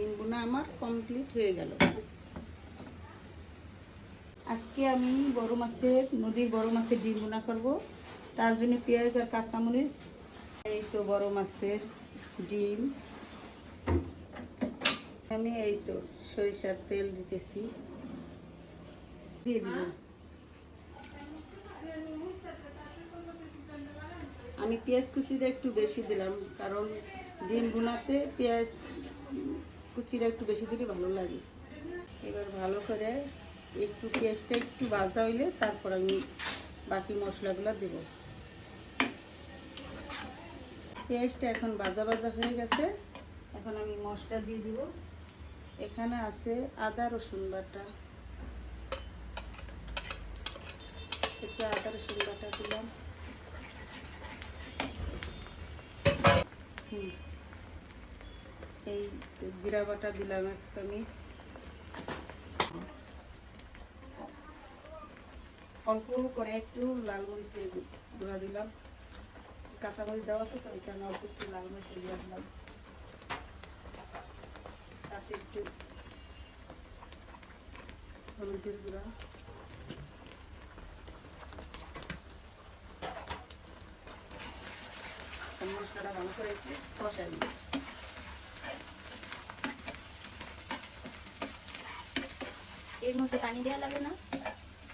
ডিম বোনা আমার কমপ্লিট হয়ে গেল। আজকে আমি নদীর বড় মাছের ডিম বোনা করব। তার জন্য পেঁয়াজ আর কাঁচামরিচ, এই তো বড় মাছের ডিম। আমি এই তো সরিষার তেল দিতেছি, দিয়ে দিব। আমি পেঁয়াজ কুচিটা একটু বেশি দিলাম, কারণ ডিম ভুনাতে পেঁয়াজ কুচিটা একটু বেশি দিলে ভালো লাগে। এবার ভালো করে একটু পেঁয়াজটা একটু ভাজা হইলে তারপর আমি বাকি মশলাগুলো দেব। পেঁয়াজটা এখন ভাজা ভাজা হয়ে গেছে, এখন আমি মশলা দিয়ে দিব। এখানে আছে আদা রসুন বাটা, একটু আদা রসুন বাটা দিলাম। এই জিরা বাটা দিলাম 1 চামচ। অল্প করে একটু লাল মরিচের গুঁড়া দিলাম, কাঁচামরিচ দেওয়া আছে তো এই কারণে অল্প একটু লাল মরিচের গুঁড়া দিলাম। সাথে একটু হলুদের গুঁড়া, মশলাটা ভালো করে একটু কষাই দিই। এর মধ্যে পানি দেওয়া লাগে না?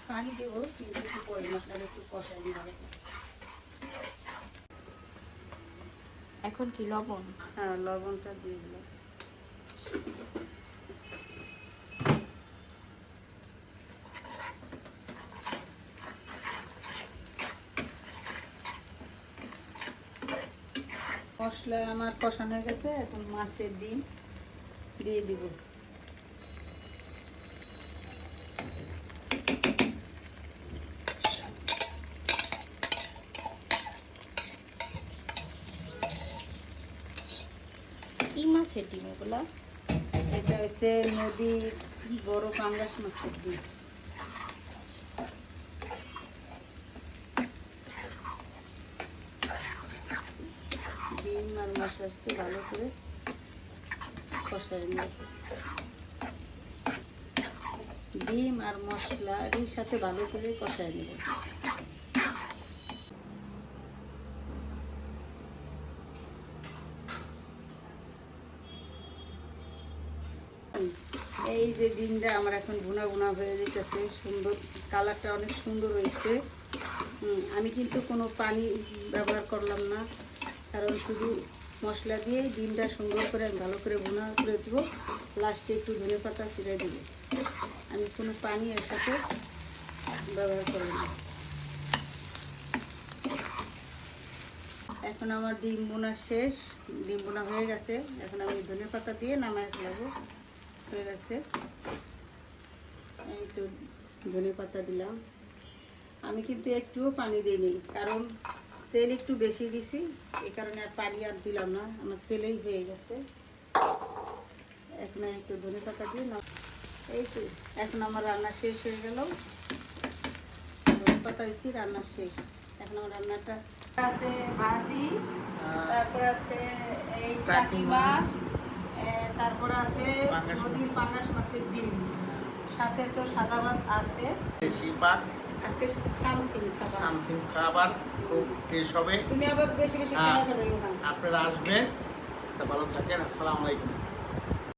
পানি দেবো কিন্তু একটু পরে, মশলাটা একটু কষাই দিই ভালো করে। এখন কি লবণ? হ্যাঁ, লবণটা দিয়ে দিলাম। মশলা আমার কষানো হয়ে গেছে, এখন মাছের ডিম দিয়ে দিব। কি মাছের ডিম এগুলা? এটা হচ্ছে নদীর বড় পাঙ্গাস মাছের ডিম। ডিম আর মশলার সাথে ভালো করে কষাই নেব। ডিম আর মশলার সাথে ভালো করে কষাই নেব। এই যে ডিমটা আমার এখন ভুনা ভুনা হয়ে যেতেছে, সুন্দর কালারটা অনেক সুন্দর হয়েছে। আমি কিন্তু কোনো পানি ব্যবহার করলাম না, কারণ শুধু মশলা দিয়ে ডিমটা সুন্দর করে আমি ভালো করে ভুনা করে দেবো। লাস্টে একটু ধনেপাতা ছিঁড়ে দেবো, আমি কোনো পানি এর সাথে ব্যবহার করব না। এখন আমার ডিম বোনা শেষ, ডিম বোনা হয়ে গেছে। এখন আমি ধনেপাতা দিয়ে নামায় ফেলাবো। হয়ে গেছে, এই তো ধনেপাতা দিলাম। আমি কিন্তু একটুও পানি দিইনি, কারণ তেল একটু বেশি দিছি, এই কারণে আর পানি আর দিলাম না, আমার তেলেই হয়ে গেছে। এখন একটু ধনেপাতা দিয়ে না, এই তো এখন আমার রান্না শেষ হয়ে গেল। ধনেপাতা দিচ্ছি, রান্না শেষ। এখন আমার রান্নাটা আছে ভাজি, তারপর আছে এই টাকি মাছ, তারপর আছে নদীর পাঙ্গাস মাছের ডিম, সাথে তো সাদা ভাত আছে। আজকে সামথিং খাবার খুব টেস্ট হবে। তুমি আবার বেশি বেশি খাওয়া করবে না। আপনারা আসবেন, ভালো থাকেন। আসসালামু আলাইকুম।